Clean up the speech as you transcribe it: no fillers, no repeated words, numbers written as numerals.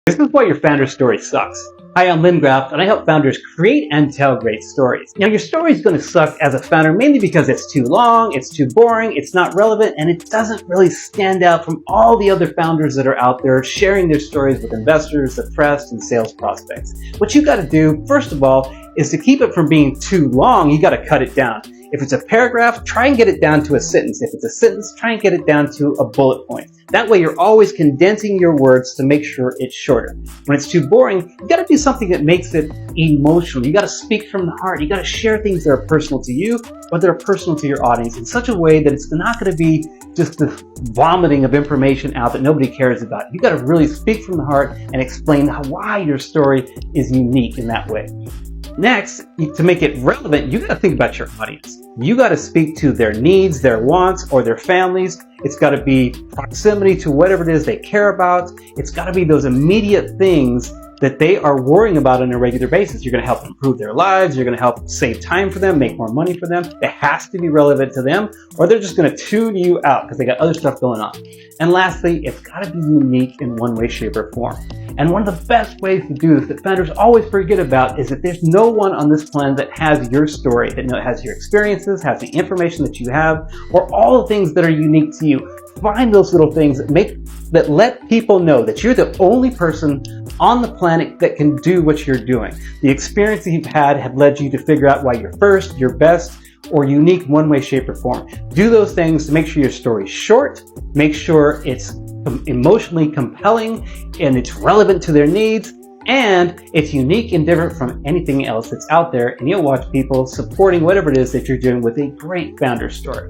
This is why your founder story sucks. Hi, I'm Lynn Graff, and I help founders create and tell great stories. Now, your story is going to suck as a founder mainly because it's too long, it's too boring, it's not relevant, and it doesn't really stand out from all the other founders that are out there sharing their stories with investors, the press, and sales prospects. What you got to do, first of all, is to keep it from being too long, you got to cut it down. If it's a paragraph, try and get it down to a sentence. If it's a sentence, try and get it down to a bullet point. That way you're always condensing your words to make sure it's shorter. When it's too boring, you gotta do something that makes it emotional. You gotta speak from the heart. You gotta share things that are personal to you or that are personal to your audience in such a way that it's not gonna be just the vomiting of information out that nobody cares about. You gotta really speak from the heart and explain why your story is unique in that way. Next, to make it relevant, you got to think about your audience. You got to speak to their needs, their wants, or their families. It's got to be proximity to whatever it is they care about. It's got to be those immediate things that they are worrying about on a regular basis. You're going to help improve their lives. You're going to help save time for them, make more money for them. It has to be relevant to them, or they're just going to tune you out because they got other stuff going on. And lastly, it's got to be unique in one way, shape, or form. And one of the best ways to do this that founders always forget about is that there's no one on this planet that has your story, that has your experiences, has the information that you have, or all the things that are unique to you. Find those little things that let people know that you're the only person on the planet that can do what you're doing. The experience that you've had have led you to figure out why you're first, you're best, or unique one way, shape, or form. Do those things to make sure your story's short, make sure it's emotionally compelling, and it's relevant to their needs, and it's unique and different from anything else that's out there, and you'll watch people supporting whatever it is that you're doing with a great founder story.